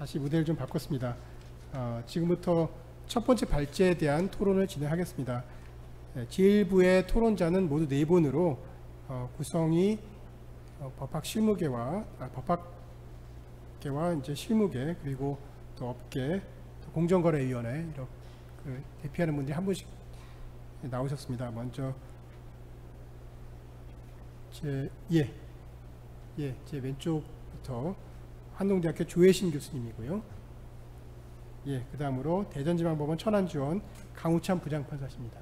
다시 무대를 좀 바꿨습니다. 지금부터 첫 번째 발제에 대한 토론을 진행하겠습니다. 제1부의 토론자는 모두 4분으로 구성이 법학 실무계와 이제 실무계, 그리고 또 업계, 또 공정거래위원회 이렇게 대표하는 분들이 한 분씩 나오셨습니다. 먼저 제 왼쪽부터 한동대학교 조혜신 교수님이고요. 그 다음으로 대전지방법원 천안지원 강우찬 부장판사십니다.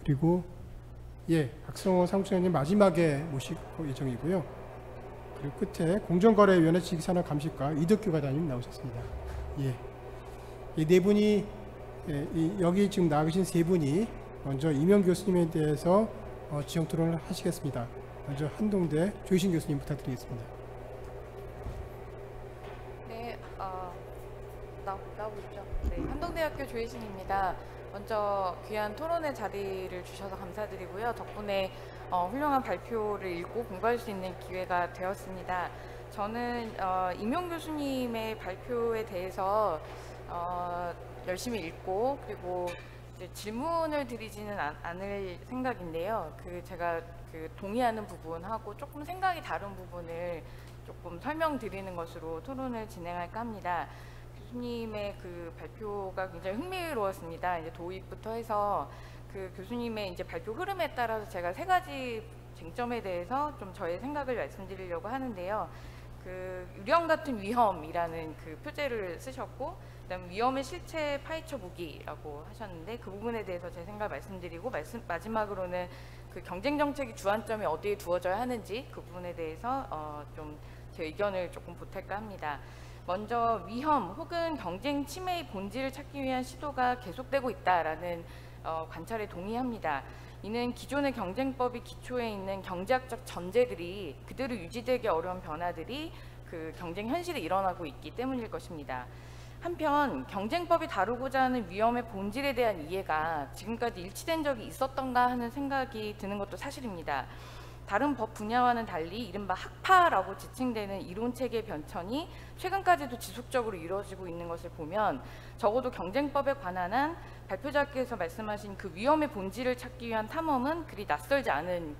그리고 박성호 사무총장님 마지막에 모실 예정이고요. 그리고 끝에 공정거래위원회 지식산업감식과 이덕규 과장님 나오셨습니다. 이 네 분이 여기 지금 나와 계신 세 분이 먼저 이명 교수님에 대해서 지형 토론을 하시겠습니다. 먼저 한동대 조희신 교수님 부탁드리겠습니다. 네, 나오고 있죠. 네, 한동대학교 조희신입니다. 먼저 귀한 토론의 자리를 주셔서 감사드리고요. 덕분에 훌륭한 발표를 읽고 공부할 수 있는 기회가 되었습니다. 저는 이명 교수님의 발표에 대해서 열심히 읽고 그리고 이제 질문을 드리지는 않을 생각인데요. 제가 동의하는 부분하고 조금 생각이 다른 부분을 조금 설명드리는 것으로 토론을 진행할까 합니다. 교수님의 발표가 굉장히 흥미로웠습니다. 이제 도입부터 해서 교수님의 이제 발표 흐름에 따라서 제가 3가지 쟁점에 대해서 좀 저의 생각을 말씀드리려고 하는데요. 유령 같은 위험이라는 표제를 쓰셨고, 그다음 위험의 실체 파헤쳐 보기라고 하셨는데 그 부분에 대해서 제 생각을 말씀드리고 마지막으로는 경쟁 정책의 주안점이 어디에 두어져야 하는지 그 부분에 대해서 좀 제 의견을 조금 보탤까 합니다. 먼저 위험 혹은 경쟁 침해의 본질을 찾기 위한 시도가 계속되고 있다라는 관찰에 동의합니다. 이는 기존의 경쟁법이 기초에 있는 경제학적 전제들이 그대로 유지되기 어려운 변화들이 경쟁 현실에 일어나고 있기 때문일 것입니다. 한편 경쟁법이 다루고자 하는 위험의 본질에 대한 이해가 지금까지 일치된 적이 있었던가 하는 생각이 드는 것도 사실입니다. 다른 법 분야와는 달리 이른바 학파라고 지칭되는 이론체계 변천이 최근까지도 지속적으로 이루어지고 있는 것을 보면 적어도 경쟁법에 관한 한 발표자께서 말씀하신 위험의 본질을 찾기 위한 탐험은 그리 낯설지 않은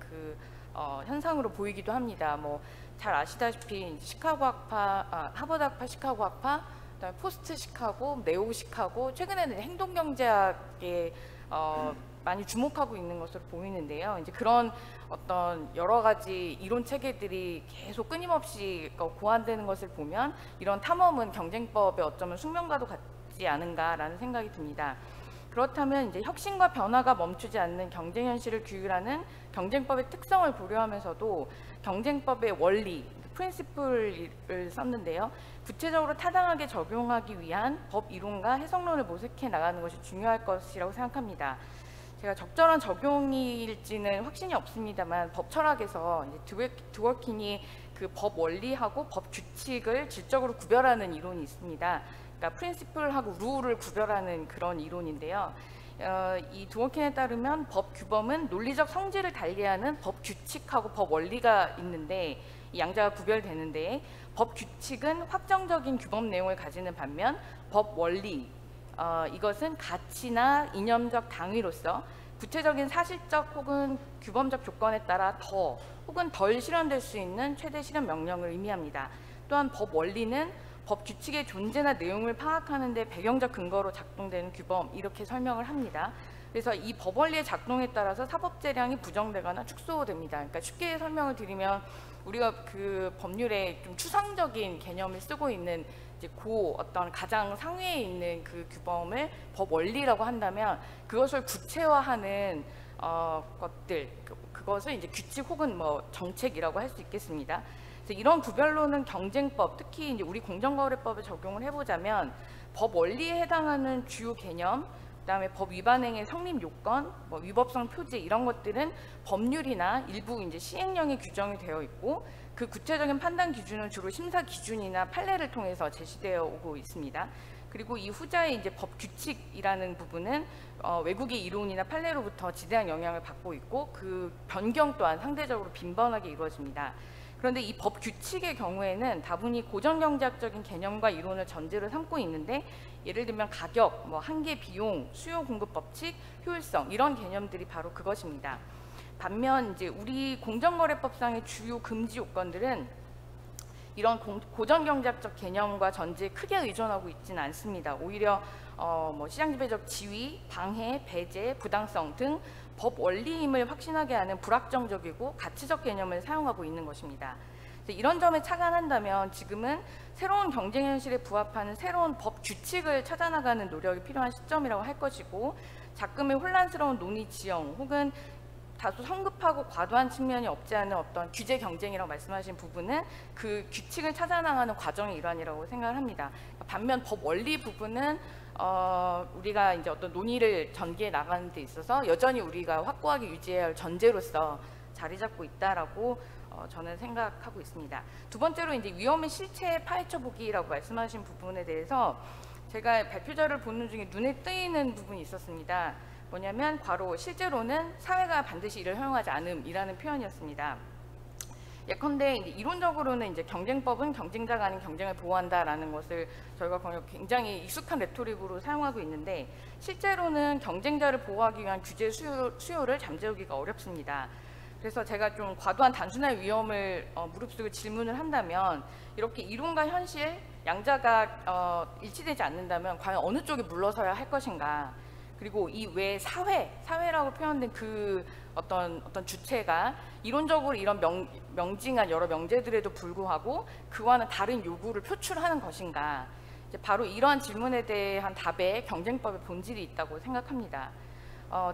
현상으로 보이기도 합니다. 잘 아시다시피 시카고 학파, 하버드 학파, 시카고 학파, 그다음에 포스트 시카고, 네오 시카고, 최근에는 행동경제학에 많이 주목하고 있는 것으로 보이는데요. 이제 그런 어떤 여러 가지 이론 체계들이 계속 끊임없이 고안되는 것을 보면 이런 탐험은 경쟁법에 어쩌면 숙명과도 같지 않은가라는 생각이 듭니다. 그렇다면 이제 혁신과 변화가 멈추지 않는 경쟁 현실을 규율하는 경쟁법의 특성을 고려하면서도 경쟁법의 원리, 프린시플을 썼는데요. 구체적으로 타당하게 적용하기 위한 법 이론과 해석론을 모색해 나가는 것이 중요할 것이라고 생각합니다. 제가 적절한 적용일지는 확신이 없습니다만 법 철학에서 이제 드워킨이 법 원리하고 법 규칙을 질적으로 구별하는 이론이 있습니다. 그러니까 프린시플하고 룰을 구별하는 그런 이론인데요. 이 드워킨에 따르면 법 규범은 논리적 성질을 달리하는 법 규칙하고 법 원리가 있는데 이 양자가 구별되는데 법 규칙은 확정적인 규범 내용을 가지는 반면 법 원리 이것은 가치나 이념적 당위로서 구체적인 사실적 혹은 규범적 조건에 따라 더 혹은 덜 실현될 수 있는 최대 실현 명령을 의미합니다. 또한 법 원리는 법 규칙의 존재나 내용을 파악하는 데 배경적 근거로 작동되는 규범 이렇게 설명을 합니다. 그래서 이 법 원리의 작동에 따라서 사법 재량이 부정되거나 축소됩니다. 그러니까 쉽게 설명을 드리면 우리가 법률에 좀 추상적인 개념을 쓰고 있는 이제 어떤 가장 상위에 있는 규범을 법 원리라고 한다면 그것을 구체화하는 것들 그것을 이제 규칙 혹은 정책이라고 할 수 있겠습니다. 그래서 이런 구별로는 경쟁법, 특히 이제 우리 공정거래법에 적용을 해보자면 법 원리에 해당하는 주요 개념, 그다음에 법 위반행의 성립 요건, 위법성 표지 이런 것들은 법률이나 일부 이제 시행령에 규정이 되어 있고 그 구체적인 판단 기준은 주로 심사 기준이나 판례를 통해서 제시되어 오고 있습니다. 그리고 이 후자의 이제 법 규칙이라는 부분은 외국의 이론이나 판례로부터 지대한 영향을 받고 있고 그 변경 또한 상대적으로 빈번하게 이루어집니다. 그런데 이 법 규칙의 경우에는 다분히 고정경제학적인 개념과 이론을 전제로 삼고 있는데, 예를 들면 가격, 뭐 한계 비용, 수요 공급 법칙, 효율성, 이런 개념들이 바로 그것입니다. 반면 이제 우리 공정거래법상의 주요 금지 요건들은 이런 고정경제학적 개념과 전제에 크게 의존하고 있지는 않습니다. 오히려 뭐 시장지배적 지위, 방해, 배제, 부당성 등 법 원리임을 확신하게 하는 불확정적이고 가치적 개념을 사용하고 있는 것입니다. 이런 점에 착안한다면 지금은 새로운 경쟁 현실에 부합하는 새로운 법 규칙을 찾아나가는 노력이 필요한 시점이라고 할 것이고, 작금의 혼란스러운 논의 지형 혹은 다소 성급하고 과도한 측면이 없지 않은 어떤 규제 경쟁이라고 말씀하신 부분은 그 규칙을 찾아나가는 과정의 일환이라고 생각을 합니다. 반면 법 원리 부분은 우리가 이제 어떤 논의를 전개해 나가는 데 있어서 여전히 우리가 확고하게 유지해야 할 전제로서 자리 잡고 있다라고 저는 생각하고 있습니다. 두 번째로 이제 위험의 실체 파헤쳐 보기라고 말씀하신 부분에 대해서 제가 발표자를 보는 중에 눈에 띄는 부분이 있었습니다. 뭐냐면 바로 실제로는 사회가 반드시 이를 허용하지 않음이라는 표현이었습니다. 예컨대 이제 이론적으로는 이제 경쟁법은 경쟁자가 아닌 경쟁을 보호한다라는 것을 저희가 굉장히 익숙한 레토릭으로 사용하고 있는데, 실제로는 경쟁자를 보호하기 위한 규제 수요를 잠재우기가 어렵습니다. 그래서 제가 좀 과도한 단순한 위험을 무릅쓰고 질문을 한다면, 이렇게 이론과 현실 양자가 일치되지 않는다면 과연 어느 쪽에 물러서야 할 것인가, 그리고 이 외 사회라고 표현된 그 어떤 주체가 이론적으로 이런 명징한 여러 명제들에도 불구하고 그와는 다른 요구를 표출하는 것인가, 이제 바로 이러한 질문에 대한 답에 경쟁법의 본질이 있다고 생각합니다.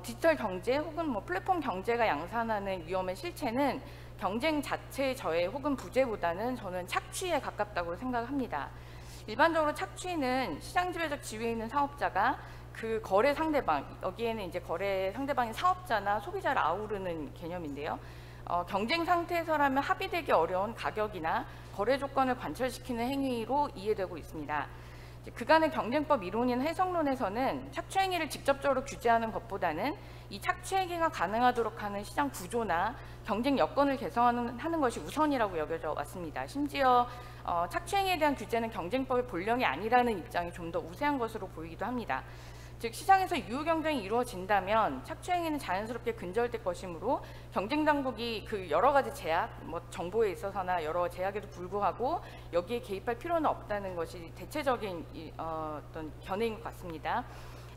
디지털 경제 혹은 뭐 플랫폼 경제가 양산하는 위험의 실체는 경쟁 자체의 저해 혹은 부재보다는 저는 착취에 가깝다고 생각합니다. 일반적으로 착취는 시장 지배적 지위에 있는 사업자가 그 거래 상대방, 여기에는 이제 거래 상대방인 사업자나 소비자를 아우르는 개념인데요. 경쟁 상태에서라면 합의되기 어려운 가격이나 거래 조건을 관철시키는 행위로 이해되고 있습니다. 그간의 경쟁법 이론인 해석론에서는 착취 행위를 직접적으로 규제하는 것보다는 이 착취 행위가 가능하도록 하는 시장 구조나 경쟁 여건을 개선하는 것이 우선이라고 여겨져 왔습니다. 심지어 착취 행위에 대한 규제는 경쟁법의 본령이 아니라는 입장이 좀 더 우세한 것으로 보이기도 합니다. 즉 시장에서 유효 경쟁이 이루어진다면 착취 행위는 자연스럽게 근절될 것이므로 경쟁 당국이 그 여러 가지 제약, 뭐 정보에 있어서나 여러 제약에도 불구하고 여기에 개입할 필요는 없다는 것이 대체적인 어떤 견해인 것 같습니다.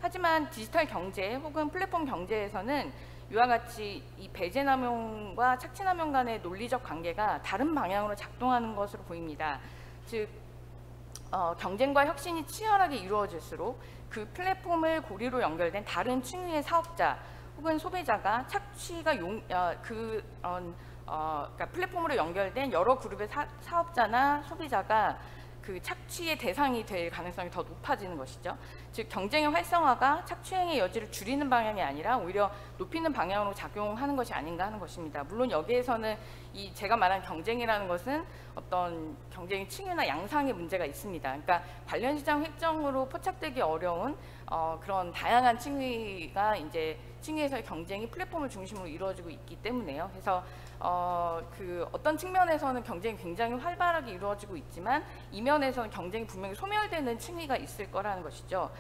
하지만 디지털 경제 혹은 플랫폼 경제에서는 이와 같이 이 배제 남용과 착취 남용 간의 논리적 관계가 다른 방향으로 작동하는 것으로 보입니다. 즉 경쟁과 혁신이 치열하게 이루어질수록 그 플랫폼을 고리로 연결된 다른 층위의 사업자 혹은 소비자가 착취가 그러니까 플랫폼으로 연결된 여러 그룹의 사업자나 소비자가 그 착취의 대상이 될 가능성이 더 높아지는 것이죠. 즉 경쟁의 활성화가 착취행의 여지를 줄이는 방향이 아니라 오히려 높이는 방향으로 작용하는 것이 아닌가 하는 것입니다. 물론 여기에서는 이 제가 말한 경쟁이라는 것은 어떤 경쟁의 층위나 양상의 문제가 있습니다. 그러니까 관련 시장 획정으로 포착되기 어려운 그런 다양한 층위가 이제 층위에서의 경쟁이 플랫폼을 중심으로 이루어지고 있기 때문에요. 그래서 그 어떤 측면에서는 경쟁이 굉장히 활발하게 이루어지고 있지만 이면에서는 경쟁이 분명히 소멸되는 층위가 있을 거라는 것이죠.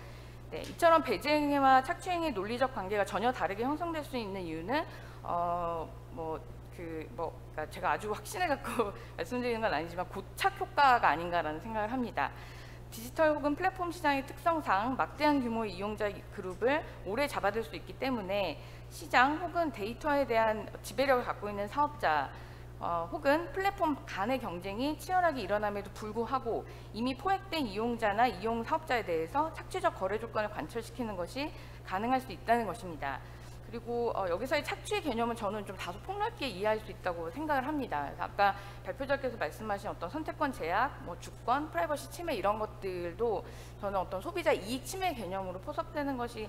네, 이처럼 배제 행위와 착취 행위의 논리적 관계가 전혀 다르게 형성될 수 있는 이유는 그러니까 제가 아주 확신을 갖고 말씀드리는 건 아니지만 고착 효과가 아닌가라는 생각을 합니다. 디지털 혹은 플랫폼 시장의 특성상 막대한 규모의 이용자 그룹을 오래 잡아둘 수 있기 때문에 시장 혹은 데이터에 대한 지배력을 갖고 있는 사업자 혹은 플랫폼 간의 경쟁이 치열하게 일어남에도 불구하고 이미 포획된 이용자나 이용 사업자에 대해서 착취적 거래 조건을 관철시키는 것이 가능할 수 있다는 것입니다. 그리고 여기서의 착취의 개념은 저는 좀 다소 폭넓게 이해할 수 있다고 생각을 합니다. 그래서 아까 발표자께서 말씀하신 어떤 선택권 제약, 뭐 주권, 프라이버시 침해 이런 것들도 저는 어떤 소비자 이익 침해 개념으로 포섭되는 것이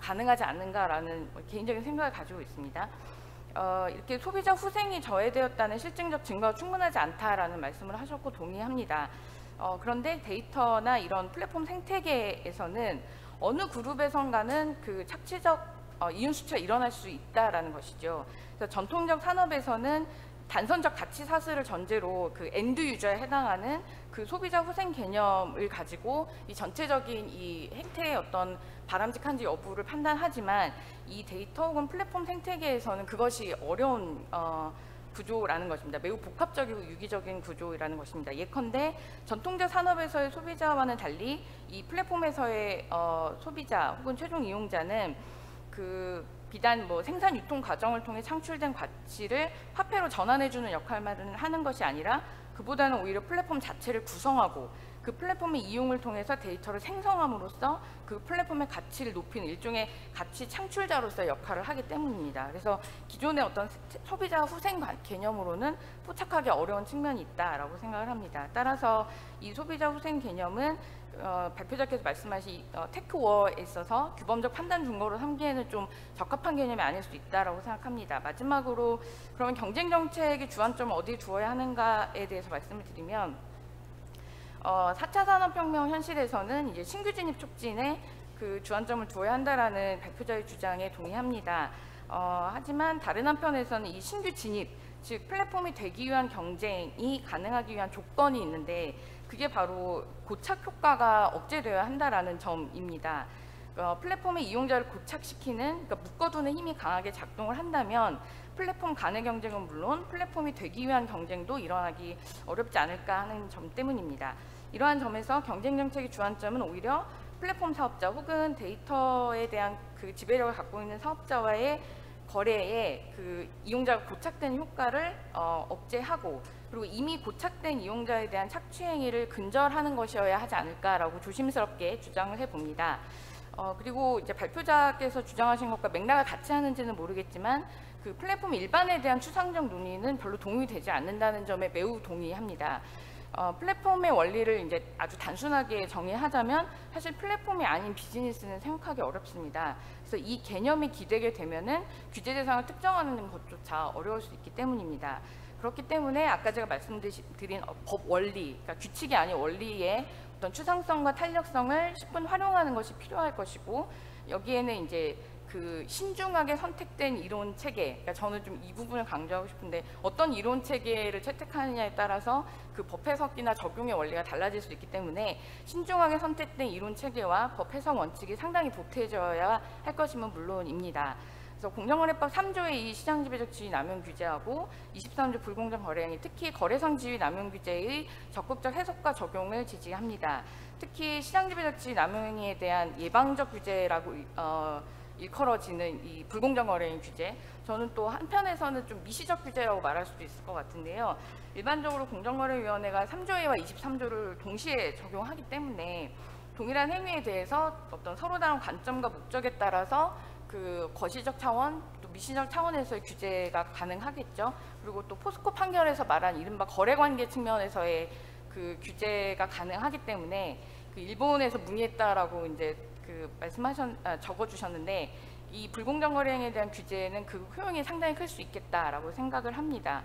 가능하지 않는가라는 개인적인 생각을 가지고 있습니다. 이렇게 소비자 후생이 저해되었다는 실증적 증거가 충분하지 않다라는 말씀을 하셨고 동의합니다. 그런데 데이터나 이런 플랫폼 생태계에서는 어느 그룹에선가는 그 착취적 이윤 수치가 일어날 수 있다라는 것이죠. 그래서 전통적 산업에서는 단선적 가치 사슬을 전제로 그 엔드 유저에 해당하는 그 소비자 후생 개념을 가지고 이 전체적인 이 행태의 어떤 바람직한지 여부를 판단하지만 이 데이터 혹은 플랫폼 생태계에서는 그것이 어려운 구조라는 것입니다. 매우 복합적이고 유기적인 구조라는 것입니다. 예컨대 전통적 산업에서의 소비자와는 달리 이 플랫폼에서의 소비자 혹은 최종 이용자는 그 비단 뭐 생산 유통 과정을 통해 창출된 가치를 화폐로 전환해주는 역할만 하는 것이 아니라 그보다는 오히려 플랫폼 자체를 구성하고 그 플랫폼의 이용을 통해서 데이터를 생성함으로써 그 플랫폼의 가치를 높이는 일종의 가치 창출자로서의 역할을 하기 때문입니다. 그래서 기존의 어떤 소비자 후생 개념으로는 포착하기 어려운 측면이 있다라고 생각을 합니다. 따라서 이 소비자 후생 개념은 발표자께서 말씀하신 테크워에 있어서 규범적 판단 근거로 삼기에는 좀 적합한 개념이 아닐 수 있다라고 생각합니다. 마지막으로 그러면 경쟁 정책의 주안점을 어디에 두어야 하는가에 대해서 말씀을 드리면 4차 산업혁명 현실에서는 이제 신규 진입 촉진에 그 주안점을 두어야 한다라는 발표자의 주장에 동의합니다. 하지만 다른 한편에서는 이 신규 진입, 즉 플랫폼이 되기 위한 경쟁이 가능하기 위한 조건이 있는데 그게 바로 고착 효과가 억제되어야 한다라는 점입니다. 플랫폼의 이용자를 고착시키는, 그러니까 묶어두는 힘이 강하게 작동을 한다면 플랫폼 간의 경쟁은 물론 플랫폼이 되기 위한 경쟁도 일어나기 어렵지 않을까 하는 점 때문입니다. 이러한 점에서 경쟁 정책의 주안점은 오히려 플랫폼 사업자 혹은 데이터에 대한 그 지배력을 갖고 있는 사업자와의 거래에 그 이용자가 고착된 효과를 억제하고 그리고 이미 고착된 이용자에 대한 착취 행위를 근절하는 것이어야 하지 않을까라고 조심스럽게 주장을 해봅니다. 그리고 이제 발표자께서 주장하신 것과 맥락을 같이 하는지는 모르겠지만 그 플랫폼 일반에 대한 추상적 논의는 별로 동의되지 않는다는 점에 매우 동의합니다. 플랫폼의 원리를 이제 아주 단순하게 정의하자면 사실 플랫폼이 아닌 비즈니스는 생각하기 어렵습니다. 그래서 이 개념이 기대게 되면은 규제 대상을 특정하는 것조차 어려울 수 있기 때문입니다. 그렇기 때문에 아까 제가 말씀드린 법 원리, 그러니까 규칙이 아닌 원리의 어떤 추상성과 탄력성을 10분 활용하는 것이 필요할 것이고 여기에는 이제 그 신중하게 선택된 이론 체계, 그러니까 저는 좀 이 부분을 강조하고 싶은데 어떤 이론 체계를 채택하느냐에 따라서 그 법 해석이나 적용의 원리가 달라질 수 있기 때문에 신중하게 선택된 이론 체계와 법 해석 원칙이 상당히 보태져야 할 것임은 물론입니다. 그래서 공정거래법 3조의 이 시장지배적 지위 남용 규제하고 23조 불공정 거래행위, 특히 거래상 지위 남용 규제의 적극적 해석과 적용을 지지합니다. 특히 시장지배적 지위 남용 행위에 대한 예방적 규제라고 일컬어지는 이 불공정 거래행 규제, 저는 또 한편에서는 좀 미시적 규제라고 말할 수도 있을 것 같은데요. 일반적으로 공정거래위원회가 3조회와 23조를 동시에 적용하기 때문에 동일한 행위에 대해서 어떤 서로 다른 관점과 목적에 따라서 그 거시적 차원, 또 미시적 차원에서의 규제가 가능하겠죠. 그리고 또 포스코 판결에서 말한 이른바 거래관계 측면에서의 그 규제가 가능하기 때문에 그 일본에서 문의했다라고 이제 그 적어주셨는데 이 불공정 거래행위에 대한 규제는 그 효용이 상당히 클 수 있겠다라고 생각을 합니다.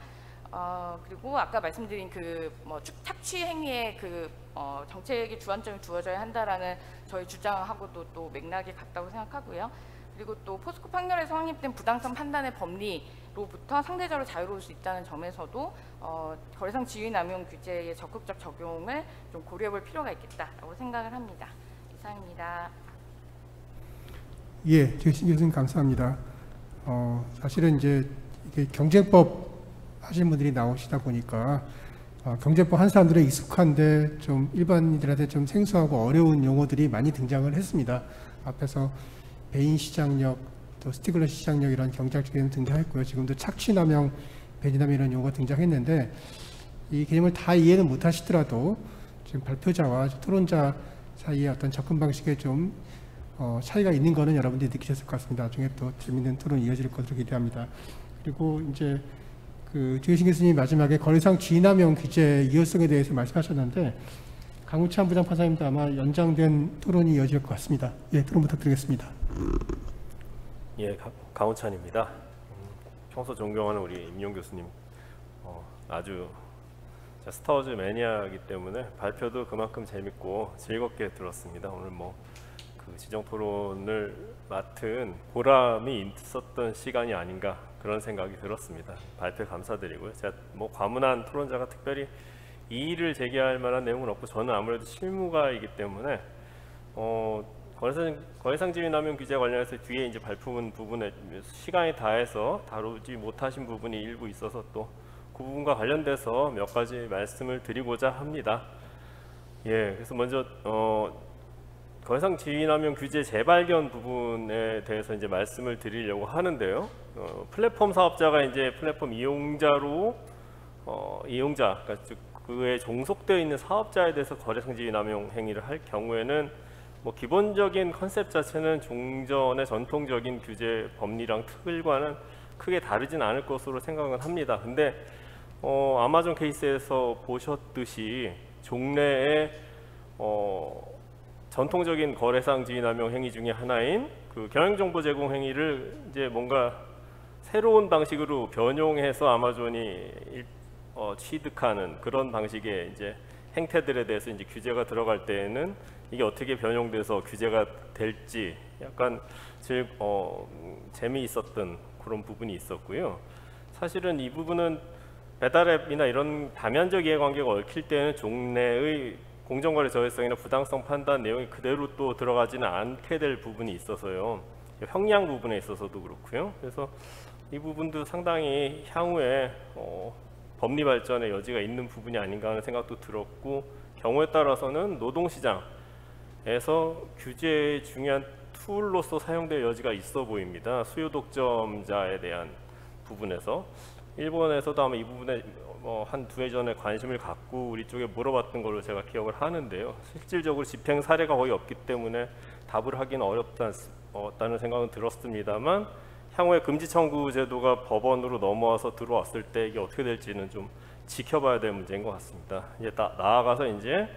그리고 아까 말씀드린 그 뭐 착취 행위에 그 정책의 주안점이 두어져야 한다라는 저희 주장하고도 또 맥락이 같다고 생각하고요. 그리고 또 포스코 판결에서 확립된 부당성 판단의 법리로부터 상대적으로 자유로울 수 있다는 점에서도 거래상 지위 남용 규제의 적극적 적용을 좀 고려해볼 필요가 있겠다라고 생각을 합니다. 이상입니다. 예, 조혜신 교수님 감사합니다. 사실은 이제 이게 경쟁법 하시는 분들이 나오시다 보니까 경쟁법 한 사람들은 익숙한데 좀 일반인들한테 좀 생소하고 어려운 용어들이 많이 등장을 했습니다. 앞에서 배인 시장력, 또 스티글러 시장력 이런 경제학 개념 등장했고요. 지금도 착취남용, 배인남용 이런 용어가 등장했는데 이 개념을 다 이해는 못하시더라도 지금 발표자와 토론자 사이에 어떤 접근 방식에 좀 차이가 있는 거는 여러분들이 느끼셨을 것 같습니다. 나중에 또 재밌는 토론이 이어질 것으로 기대합니다. 그리고 이제 그 조혜신 교수님 마지막에 거래상 지위남용 규제 이어성에 대해서 말씀하셨는데 강우찬 부장판사님도 아마 연장된 토론이 이어질 것 같습니다. 예, 토론 부탁드리겠습니다. 예, 강우찬입니다. 평소 존경하는 우리 임용 교수님, 아주 스타워즈 매니아이기 때문에 발표도 그만큼 재밌고 즐겁게 들었습니다. 오늘 뭐 그 지정 토론을 맡은 보람이 있었던 시간이 아닌가 그런 생각이 들었습니다. 발표 감사드리고요. 제가 뭐 과문한 토론자가 특별히 이의를 제기할 만한 내용은 없고 저는 아무래도 실무가이기 때문에 거래상지위남용 규제 관련해서 뒤에 이제 발표문 부분에 시간이 다해서 다루지 못하신 부분이 일부 있어서 또 그 부분과 관련돼서 몇 가지 말씀을 드리고자 합니다. 예, 그래서 먼저 거래상지위남용 규제 재발견 부분에 대해서 이제 말씀을 드리려고 하는데요. 플랫폼 사업자가 이제 플랫폼 이용자로 이용자, 그러니까 즉 그에 종속되어 있는 사업자에 대해서 거래상지위 남용 행위를 할 경우에는 뭐 기본적인 컨셉 자체는 종전의 전통적인 규제 법리랑 틀과는 크게 다르진 않을 것으로 생각은 합니다. 근데 아마존 케이스에서 보셨듯이 종래의 전통적인 거래상지위 남용 행위 중에 하나인 그 경영정보 제공 행위를 이제 뭔가 새로운 방식으로 변용해서 아마존이 취득하는 그런 방식의 이제 행태들에 대해서 이제 규제가 들어갈 때에는 이게 어떻게 변용돼서 규제가 될지 약간 재미있었던 그런 부분이 있었고요. 사실은 이 부분은 배달앱이나 이런 다면적 이해관계가 얽힐 때는 종래의 공정거래 저해성이나 부당성 판단 내용이 그대로 또 들어가지는 않게 될 부분이 있어서요. 형량 부분에 있어서도 그렇고요. 그래서 이 부분도 상당히 향후에 법리 발전의 여지가 있는 부분이 아닌가 하는 생각도 들었고, 경우에 따라서는 노동시장에서 규제의 중요한 툴로서 사용될 여지가 있어 보입니다. 수요 독점자에 대한 부분에서 일본에서도 아마 이 부분에 한 두 해 전에 관심을 갖고 우리 쪽에 물어봤던 걸로 제가 기억을 하는데요. 실질적으로 집행 사례가 거의 없기 때문에 답을 하기는 어렵다는 생각은 들었습니다만, 향후에 금지 청구 제도가 법원으로 넘어와서 들어왔을 때 이게 어떻게 될지는 좀 지켜봐야 될 문제인 것 같습니다. 이제 나아가서 이제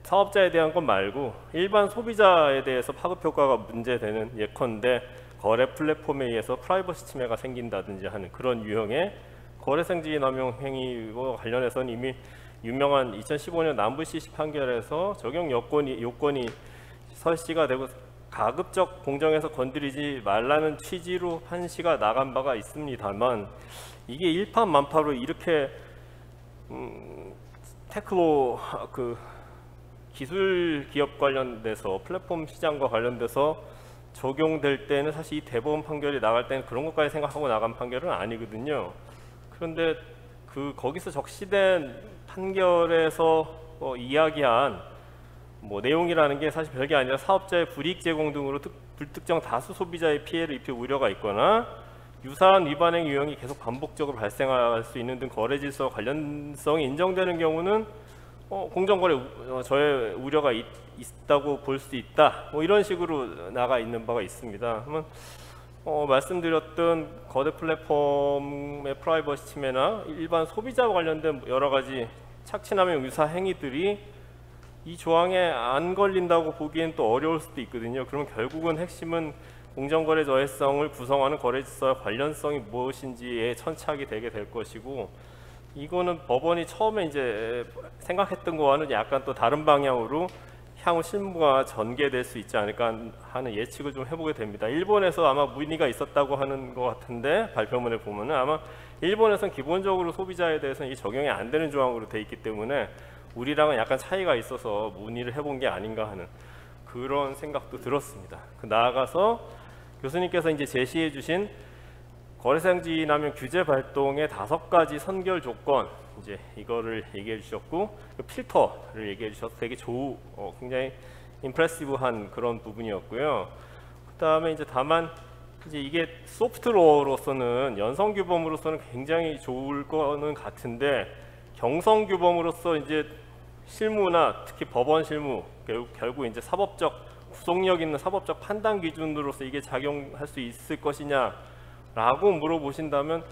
사업자에 대한 것 말고 일반 소비자에 대해서 파급 효과가 문제되는, 예컨대 거래 플랫폼에 의해서 프라이버시 침해가 생긴다든지 하는 그런 유형의 거래상지위 남용 행위와 관련해서는 이미 유명한 2015년 남부 CC 판결에서 적용 요건이 설치가 되고 가급적 공정에서 건드리지 말라는 취지로 판시가 나간 바가 있습니다만, 이게 일파만파로 이렇게 테크노 기술 기업 관련돼서 플랫폼 시장과 관련돼서 적용될 때는 사실 이 대법원 판결이 나갈 때는 그런 것까지 생각하고 나간 판결은 아니거든요. 그런데 거기서 적시된 판결에서 이야기한 내용이라는 게 사실 별게 아니라 사업자의 불이익 제공 등으로 불특정 다수 소비자의 피해를 입힐 우려가 있거나 유사한 위반 행위 유형이 계속 반복적으로 발생할 수 있는 등 거래 질서와 관련성이 인정되는 경우는 공정거래 저해 우려가 있다고 볼 수 있다. 이런 식으로 나가 있는 바가 있습니다. 그러면 말씀드렸던 거대 플랫폼의 프라이버시 침해나 일반 소비자와 관련된 여러 가지 착취남용 유사 행위들이 이 조항에 안 걸린다고 보기엔 또 어려울 수도 있거든요. 그러면 결국은 핵심은 공정거래 저해성을 구성하는 거래 질서와 관련성이 무엇인지에 천착이 되게 될 것이고, 이거는 법원이 처음에 이제 생각했던 거와는 약간 또 다른 방향으로 향후 실무가 전개될 수 있지 않을까 하는 예측을 좀 해보게 됩니다. 일본에서 아마 문의가 있었다고 하는 것 같은데, 발표문에 보면은 아마 일본에서는 기본적으로 소비자에 대해서는 이게 적용이 안 되는 조항으로 돼 있기 때문에 우리랑은 약간 차이가 있어서 문의를 해본 게 아닌가 하는 그런 생각도 들었습니다. 나아가서 교수님께서 이제 제시해 주신 거래상지위 남용 규제 발동의 5가지 선결 조건, 이제 이거를 얘기해 주셨고, 필터를 얘기해 주셔서 되게 굉장히 임프레시브한 그런 부분이었고요. 그다음에 이제 다만 이제 이게 소프트로어로서는 연성 규범으로서는 굉장히 좋을 거는 같은데, 경성 규범으로서 이제 실무나 특히 법원 실무, 결국 이제 구속력 있는 사법적 판단 기준으로서 이게 작용할 수 있을 것이냐라고 물어보신다면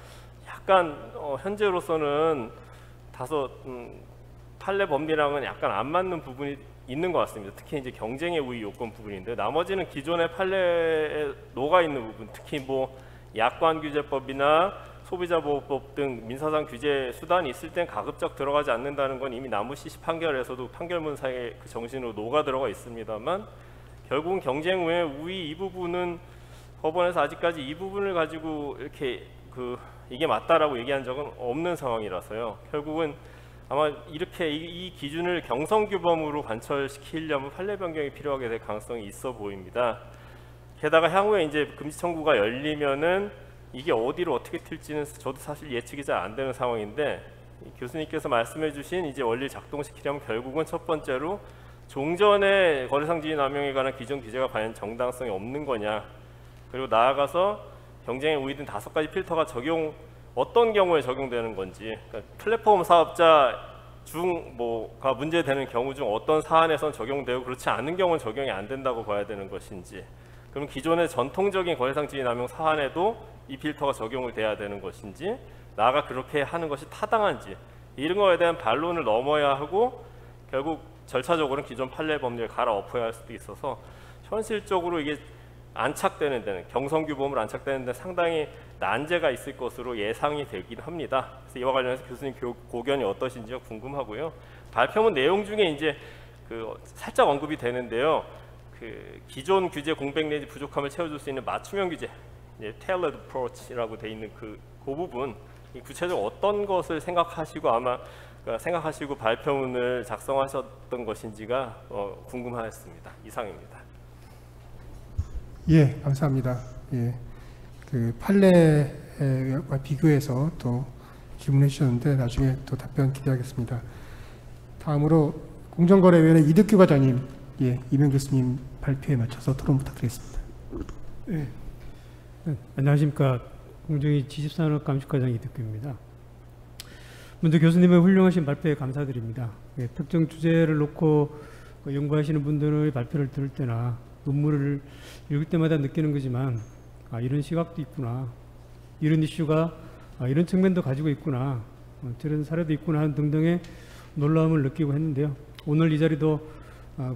약간 현재로서는 다소 판례 법리랑은 약간 안 맞는 부분이 있는 것 같습니다. 특히 이제 경쟁의 우위 요건 부분인데, 나머지는 기존의 판례에 녹아 있는 부분, 특히 약관규제법이나 소비자보호법 등 민사상 규제 수단이 있을 땐 가급적 들어가지 않는다는 건 이미 남부 CC 판결에서도 판결문상의 그 정신으로 녹아 들어가 있습니다만, 결국은 경쟁 외 우위 이 부분은 법원에서 아직까지 이 부분을 가지고 이렇게 이게 맞다라고 얘기한 적은 없는 상황이라서요. 결국은 아마 이렇게 이 기준을 경성규범으로 관철시키려면 판례 변경이 필요하게 될 가능성이 있어 보입니다. 게다가 향후에 이제 금지 청구가 열리면은 이게 어디로 어떻게 튈지는 저도 사실 예측이 잘 안 되는 상황인데, 교수님께서 말씀해주신 이제 원리를 작동시키려면 결국은 첫 번째로 종전의 거래상지위 남용에 관한 기존 규제가 과연 정당성이 없는 거냐, 그리고 나아가서 경쟁에 우위된 5가지 필터가 어떤 경우에 적용되는 건지, 그러니까 플랫폼 사업자 중 뭐가 문제되는 경우 중 어떤 사안에선 적용되고 그렇지 않은 경우는 적용이 안 된다고 봐야 되는 것인지, 그럼 기존의 전통적인 거래상지위 남용 사안에도 이 필터가 적용을 돼야 되는 것인지, 나아가 그렇게 하는 것이 타당한지, 이런 거에 대한 반론을 넘어야 하고 결국 절차적으로는 기존 판례 법률을 갈아엎어야 할 수도 있어서 현실적으로 이게 안착되는 데는, 경성규범으로 안착되는 데 상당히 난제가 있을 것으로 예상이 되긴 합니다. 그래서 이와 관련해서 교수님 고견이 어떠신지가 궁금하고요. 발표문 내용 중에 이제 살짝 언급이 되는데요. 기존 규제 공백 내지 부족함을 채워줄 수 있는 맞춤형 규제, tailored approach라고 돼 있는 그 부분, 구체적으로 어떤 것을 생각하시고 생각하시고 발표문을 작성하셨던 것인지가 궁금하였습니다. 이상입니다. 예, 감사합니다. 예, 판례와 비교해서 또 질문해 주셨는데 나중에 또 답변 기대하겠습니다. 다음으로 공정거래위원회 이덕규 과장님, 예, 이명 교수님 발표에 맞춰서 토론 부탁드리겠습니다. 네. 안녕하십니까. 공정위 지식산업감시과장 이덕규입니다. 먼저 교수님의 훌륭하신 발표에 감사드립니다. 예, 특정 주제를 놓고 연구하시는 분들의 발표를 들을 때나 논문을 읽을 때마다 느끼는 거지만, 이런 시각도 있구나, 이런 이슈가 이런 측면도 가지고 있구나, 저런 사례도 있구나 하는 등등의 놀라움을 느끼고 했는데요. 오늘 이 자리도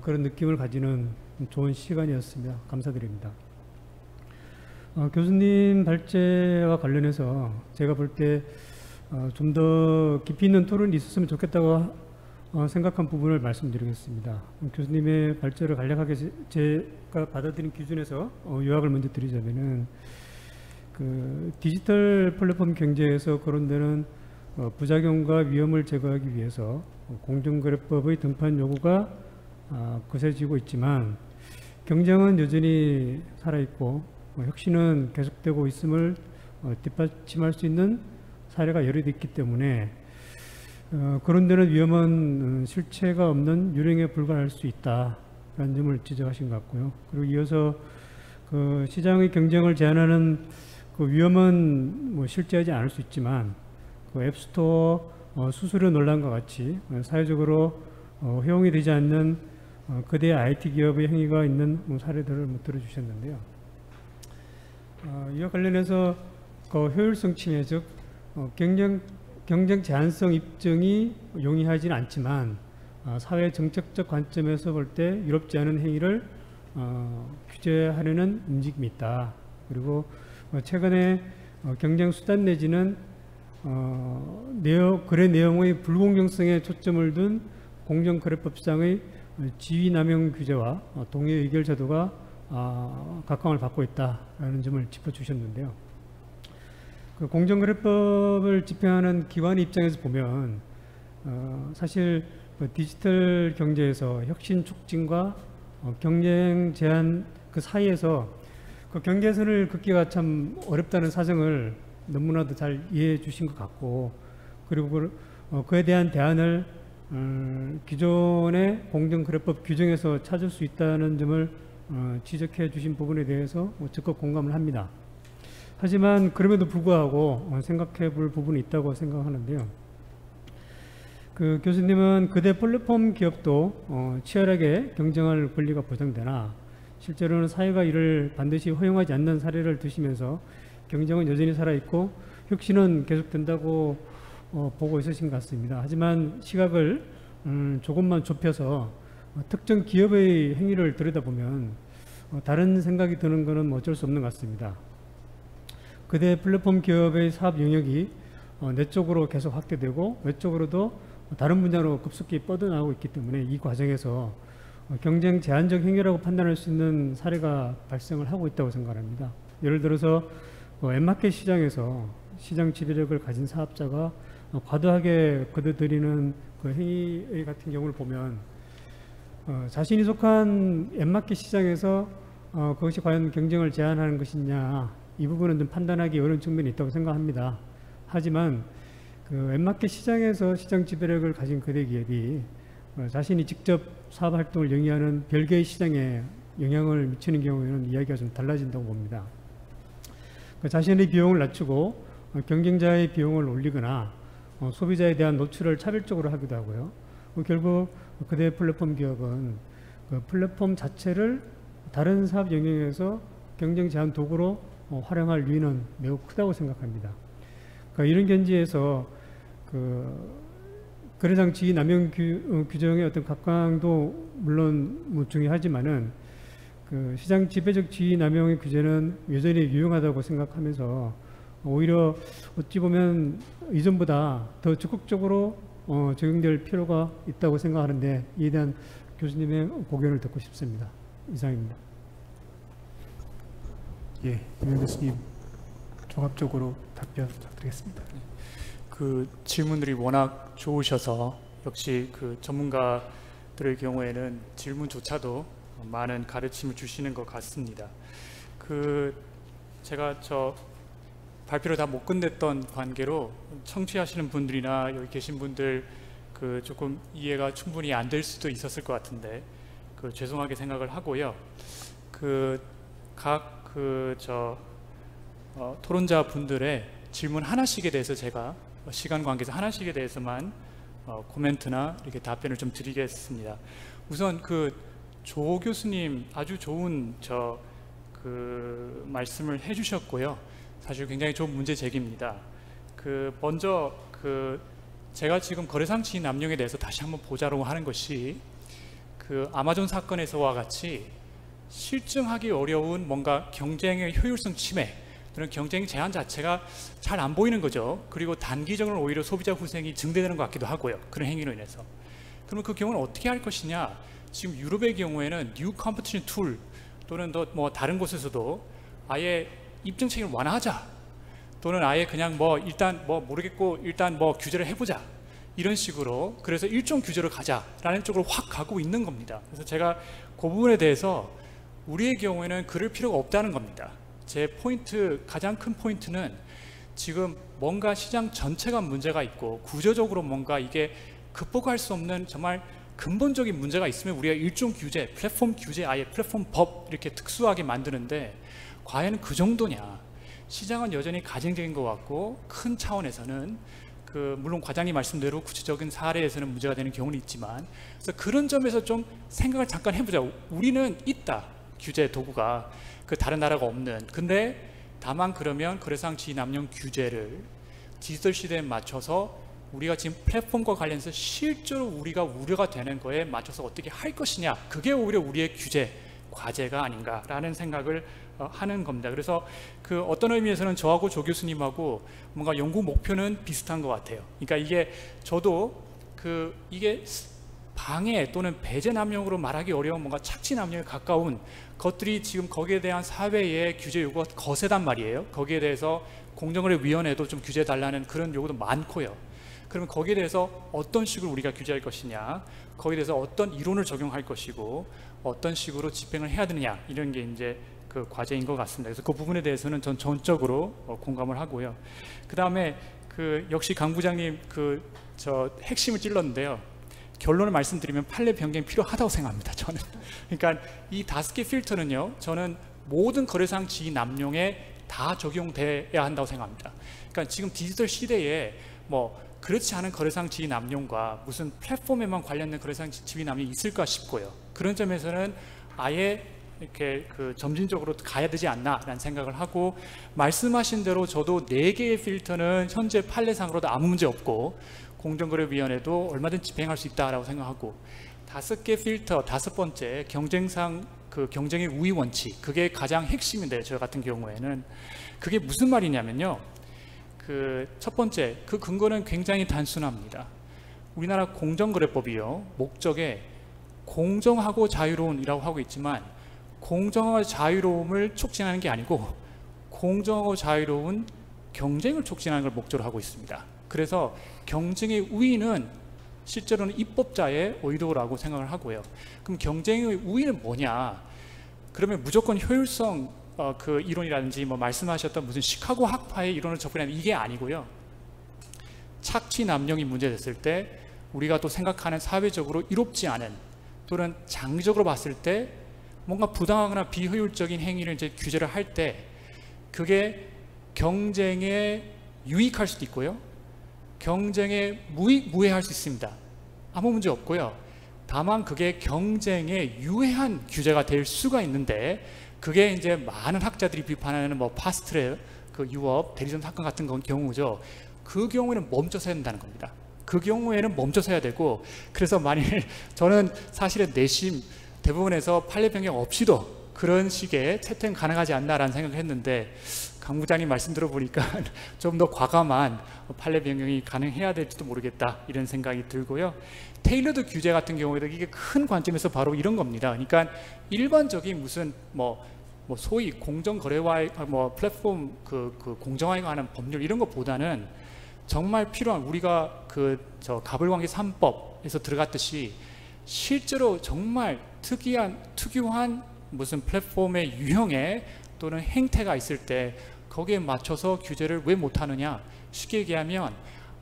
그런 느낌을 가지는 좋은 시간이었습니다. 감사드립니다. 교수님 발제와 관련해서 제가 볼 때 좀 더 깊이 있는 토론이 있었으면 좋겠다고 생각한 부분을 말씀드리겠습니다. 교수님의 발제를 간략하게 제가 받아들인 기준에서 요약을 먼저 드리자면은, 디지털 플랫폼 경제에서 거론되는 부작용과 위험을 제거하기 위해서 공정거래법의 등판 요구가 거세지고 있지만, 경쟁은 여전히 살아있고 혁신은 계속되고 있음을 뒷받침할 수 있는 사례가 여러 개 있기 때문에 그런 데는 위험은 실체가 없는 유령에 불과할 수 있다라는 점을 지적하신 것 같고요. 그리고 이어서 시장의 경쟁을 제한하는 위험은 실제하지 않을 수 있지만, 앱스토어 수수료 논란과 같이 사회적으로 허용이 되지 않는 거대 IT 기업의 행위가 있는 사례들을 들어주셨는데요. 이와 관련해서 효율성 침해, 즉 경쟁 제한성 입증이 용이하지는 않지만 사회 정책적 관점에서 볼 때 유럽지 않은 행위를 규제하려는 움직임이 있다. 그리고 최근에 경쟁 수단 내지는 거래 내용의 불공정성에 초점을 둔 공정거래법상의 지위 남용 규제와 동의 의결 제도가 각광을 받고 있다라는 점을 짚어주셨는데요. 공정거래법을 집행하는 기관의 입장에서 보면 사실 디지털 경제에서 혁신 촉진과 경쟁 제한 그 사이에서 경계선을 긋기가 참 어렵다는 사정을 너무나도 잘 이해해 주신 것 같고, 그리고 그에 대한 대안을 기존의 공정거래법 규정에서 찾을 수 있다는 점을 지적해 주신 부분에 대해서 적극 공감을 합니다. 하지만 그럼에도 불구하고 생각해 볼 부분이 있다고 생각하는데요. 교수님은 거대 플랫폼 기업도 치열하게 경쟁할 권리가 보장되나 실제로는 사회가 이를 반드시 허용하지 않는 사례를 두시면서 경쟁은 여전히 살아있고 혁신은 계속된다고 보고 있으신 것 같습니다. 하지만 시각을 조금만 좁혀서 특정 기업의 행위를 들여다보면 다른 생각이 드는 것은 어쩔 수 없는 것 같습니다. 거대 플랫폼 기업의 사업 영역이 내적으로 계속 확대되고 외적으로도 다른 분야로 급속히 뻗어나가고 있기 때문에 이 과정에서 경쟁 제한적 행위라고 판단할 수 있는 사례가 발생을 하고 있다고 생각합니다. 예를 들어서 엠마켓 시장에서 시장 지배력을 가진 사업자가 과도하게 거둬들이는 그 행위 같은 경우를 보면 자신이 속한 엠마켓 시장에서 그것이 과연 경쟁을 제한하는 것이냐, 이 부분은 좀 판단하기 어려운 측면이 있다고 생각합니다. 하지만 그 엠마켓 시장에서 시장 지배력을 가진 거대 기업이 자신이 직접 사업 활동을 영위하는 별개의 시장에 영향을 미치는 경우에는 이야기가 좀 달라진다고 봅니다. 자신의 비용을 낮추고 경쟁자의 비용을 올리거나 소비자에 대한 노출을 차별적으로 하기도 하고요. 결국 그대 플랫폼 기업은 그 플랫폼 자체를 다른 사업 영역에서 경쟁 제한 도구로 활용할 유인은 매우 크다고 생각합니다. 그러니까 이런 견지에서 거래장 지위 남용 규정의 어떤 각광도 물론 중요하지만은 그 시장 지배적 지위 남용의 규제는 여전히 유용하다고 생각하면서 오히려 어찌 보면 이전보다 더 적극적으로 적용될 필요가 있다고 생각하는데, 이에 대한 교수님의 고견을 듣고 싶습니다. 이상입니다. 예, 김영 교수님 종합적으로 답변 부탁드리겠습니다. 그 질문들이 워낙 좋으셔서 역시 그 전문가들의 경우에는 질문조차도 많은 가르침을 주시는 것 같습니다. 그 제가 발표를 다 못 끝냈던 관계로 청취하시는 분들이나 여기 계신 분들 그 조금 이해가 충분히 안 될 수도 있었을 것 같은데 죄송하게 생각을 하고요. 토론자 분들의 질문 하나씩에 대해서 제가 시간 관계에서 하나씩에 대해서만 코멘트나 이렇게 답변을 좀 드리겠습니다. 우선 조 교수님 아주 좋은 말씀을 해주셨고요. 사실 굉장히 좋은 문제 제기입니다. 먼저 제가 지금 거래상 지위 남용에 대해서 다시 한번 보자고 하는 것이 아마존 사건에서와 같이 실증하기 어려운 뭔가 경쟁의 효율성 침해 또는 경쟁 제한 자체가 잘 안 보이는 거죠. 그리고 단기적으로 오히려 소비자 후생이 증대되는 것 같기도 하고요. 그런 행위로 인해서. 그러면 그 경우는 어떻게 할 것이냐? 지금 유럽의 경우에는 뉴 컴피티션 툴 또는 다른 곳에서도 아예 입증 책임을 완화하자, 또는 아예 그냥 일단 모르겠고 일단 규제를 해보자, 이런 식으로 그래서 일종 규제로 가자라는 쪽으로 확 가고 있는 겁니다. 그래서 제가 그 부분에 대해서 우리의 경우에는 그럴 필요가 없다는 겁니다. 제 가장 큰 포인트는 지금 뭔가 시장 전체가 문제가 있고 구조적으로 뭔가 이게 극복할 수 없는 정말 근본적인 문제가 있으면 우리가 일종 규제, 플랫폼 규제, 아예 플랫폼 법 이렇게 특수하게 만드는데 과연 그 정도냐? 시장은 여전히 가증적인 것 같고 큰 차원에서는 물론 과장님 말씀대로 구체적인 사례에서는 문제가 되는 경우는 있지만, 그래서 그런 점에서 좀 생각을 잠깐 해보자. 우리는 있다, 규제 도구가 다른 나라가 없는. 근데 다만 그러면 거래상 지위 남용 규제를 디지털 시대에 맞춰서 우리가 지금 플랫폼과 관련해서 실제로 우리가 우려가 되는 거에 맞춰서 어떻게 할 것이냐, 그게 오히려 우리의 규제 과제가 아닌가라는 생각을 하는 겁니다. 그래서 어떤 의미에서는 저하고 조 교수님하고 뭔가 연구 목표는 비슷한 것 같아요. 그러니까 이게 저도 이게 방해 또는 배제 남용으로 말하기 어려운 뭔가 착취 남용에 가까운 것들이 지금 거기에 대한 사회의 규제 요구가 거세단 말이에요. 거기에 대해서 공정거래위원회도 좀 규제해 달라는 그런 요구도 많고요. 그러면 거기에 대해서 어떤 식으로 우리가 규제할 것이냐, 거기에 대해서 어떤 이론을 적용할 것이고 어떤 식으로 집행을 해야 되느냐, 이런 게 이제 과제인 것 같습니다. 그래서 그 부분에 대해서는 전 전적으로 공감을 하고요. 그 다음에 역시 강 부장님 핵심을 찔렀는데요. 결론을 말씀드리면 판례 변경이 필요하다고 생각합니다. 저는. 그러니까 이 5개 필터는요, 저는 모든 거래상 지위 남용에 다 적용돼야 한다고 생각합니다. 그러니까 지금 디지털 시대에 그렇지 않은 거래상 지위 남용과 무슨 플랫폼에만 관련된 거래상 지위 남용이 있을까 싶고요. 그런 점에서는 아예 이렇게 점진적으로 가야 되지 않나라는 생각을 하고, 말씀하신 대로 저도 4개의 필터는 현재 판례상으로도 아무 문제 없고 공정거래위원회도 얼마든지 집행할 수 있다라고 생각하고, 5개 필터 5번째 경쟁상 경쟁의 우위 원칙, 그게 가장 핵심인데 저 같은 경우에는 그게 무슨 말이냐면요. 첫 번째 근거는 굉장히 단순합니다. 우리나라 공정거래법이요, 목적에 공정하고 자유로운이라고 하고 있지만 공정과 자유로움을 촉진하는 게 아니고 공정하고 자유로운 경쟁을 촉진하는 걸 목적으로 하고 있습니다. 그래서 경쟁의 우위는 실제로는 입법자의 의도라고 생각을 하고요. 그럼 경쟁의 우위는 뭐냐? 그러면 무조건 효율성 그 이론이라든지 뭐 말씀하셨던 무슨 시카고 학파의 이론을 접근하는 이게 아니고요. 착취 남용이 문제됐을 때 우리가 또 생각하는 사회적으로 이롭지 않은 또는 장기적으로 봤을 때 뭔가 부당하거나 비효율적인 행위를 이제 규제를 할 때 그게 경쟁에 유익할 수도 있고요. 경쟁에 무해할 수 있습니다. 아무 문제 없고요. 다만 그게 경쟁에 유해한 규제가 될 수가 있는데 그게 이제 많은 학자들이 비판하는 뭐 파스트트랙 그 유업 대리점 사건 같은 경우죠. 그 경우에는 멈춰서 해야 된다는 겁니다. 그 경우에는 멈춰서 해야 되고 그래서 만일 저는 사실은 내심 대부분에서 판례 변경 없이도 그런 식의 채택 가능하지 않나라는 생각을 했는데 강 부장님 말씀 들어보니까 좀 더 과감한 판례 변경이 가능해야 될지도 모르겠다 이런 생각이 들고요. 테일러드 규제 같은 경우에도 이게 큰 관점에서 바로 이런 겁니다. 그러니까 일반적인 무슨 뭐 소위 공정거래와 뭐 플랫폼 그 공정화에 관한 법률 이런 것보다는 정말 필요한 우리가 저 가불관계 3법에서 들어갔듯이 실제로 정말 특유한 무슨 플랫폼의 유형에 또는 행태가 있을 때 거기에 맞춰서 규제를 왜 못하느냐. 쉽게 얘기하면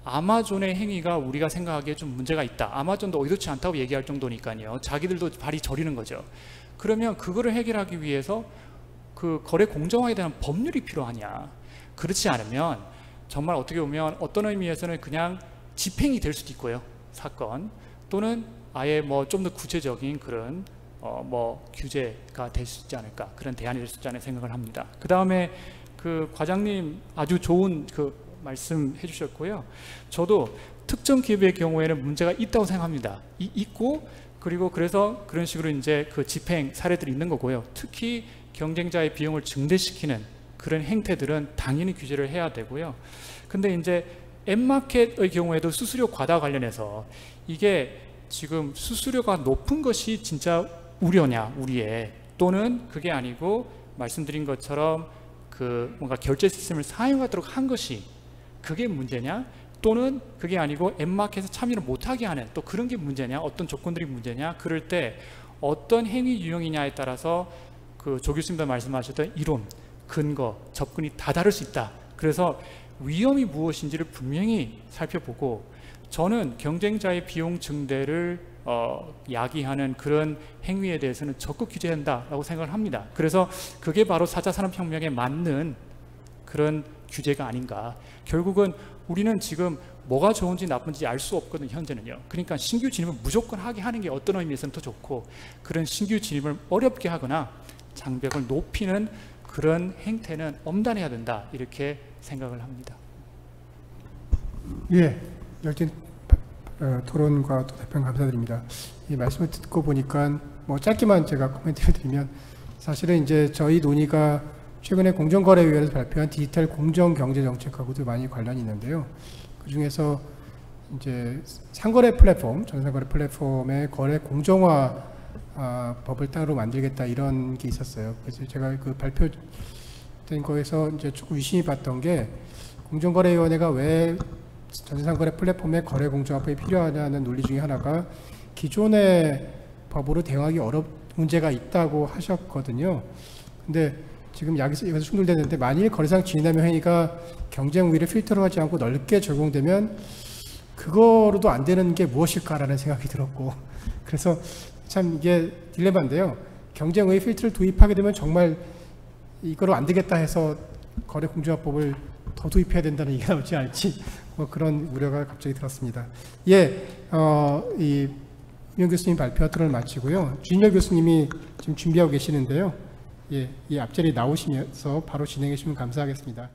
아마존의 행위가 우리가 생각하기에 좀 문제가 있다. 아마존도 의도치 않다고 얘기할 정도니까요. 자기들도 발이 저리는 거죠. 그러면 그거를 해결하기 위해서 그 거래 공정화에 대한 법률이 필요하냐. 그렇지 않으면 정말 어떻게 보면 어떤 의미에서는 그냥 집행이 될 수도 있고요. 사건 또는 아예 뭐 좀 더 구체적인 그런 뭐 규제가 될 수 있지 않을까, 그런 대안이 될 수 있지 않을까 생각을 합니다. 그 다음에 그 과장님 아주 좋은 그 말씀해 주셨고요. 저도 특정 기업의 경우에는 문제가 있다고 생각합니다. 있고 그리고 그래서 그런 식으로 이제 그 집행 사례들이 있는 거고요. 특히 경쟁자의 비용을 증대시키는 그런 행태들은 당연히 규제를 해야 되고요. 근데 이제 앱마켓의 경우에도 수수료 과다 관련해서 이게 지금 수수료가 높은 것이 진짜 우려냐, 우리의, 또는 그게 아니고 말씀드린 것처럼 그 뭔가 결제 시스템을 사용하도록 한 것이 그게 문제냐, 또는 그게 아니고 앱마켓에 참여를 못하게 하는 또 그런 게 문제냐, 어떤 조건들이 문제냐. 그럴 때 어떤 행위 유형이냐에 따라서 그 조 교수님도 말씀하셨던 이론, 근거, 접근이 다 다를 수 있다. 그래서 위험이 무엇인지를 분명히 살펴보고 저는 경쟁자의 비용 증대를 야기하는 그런 행위에 대해서는 적극 규제한다라고 생각을 합니다. 그래서 그게 바로 4차 산업혁명에 맞는 그런 규제가 아닌가. 결국은 우리는 지금 뭐가 좋은지 나쁜지 알 수 없거든요, 현재는요. 그러니까 신규 진입을 무조건 하게 하는 게 어떤 의미에서는 더 좋고, 그런 신규 진입을 어렵게 하거나 장벽을 높이는 그런 행태는 엄단해야 된다, 이렇게 생각을 합니다. 예, 열띤 토론과 또 답변 감사드립니다. 이 말씀을 듣고 보니까 뭐 짧게만 제가 코멘트를 드리면, 사실은 이제 저희 논의가 최근에 공정거래위원회에서 발표한 디지털 공정경제정책하고도 많이 관련이 있는데요. 그 중에서 이제 상거래 플랫폼, 전산거래 플랫폼의 거래 공정화 법을 따로 만들겠다, 이런 게 있었어요. 그래서 제가 그 발표된 거에서 이제 조금 유심히 봤던 게, 공정거래위원회가 왜 전산거래 플랫폼의 거래 공정화법이 필요하냐는 논리 중에 하나가 기존의 법으로 대응하기 문제가 있다고 하셨거든요. 근데 지금 여기서 충돌되는데, 만일 거래상 진위남용 행위가 경쟁 우위를 필터로 하지 않고 넓게 적용되면 그거로도 안 되는 게 무엇일까라는 생각이 들었고, 그래서 참 이게 딜레마인데요. 경쟁 우위 필터를 도입하게 되면 정말 이거로 안 되겠다 해서 거래 공정화법을 더 도입해야 된다는 얘기가 나오지 않을지, 뭐 그런 우려가 갑자기 들었습니다. 예, 이 유영 교수님 발표 토론을 마치고요. 주인열 교수님이 지금 준비하고 계시는데요. 예, 이 앞자리에 나오시면서 바로 진행해 주시면 감사하겠습니다.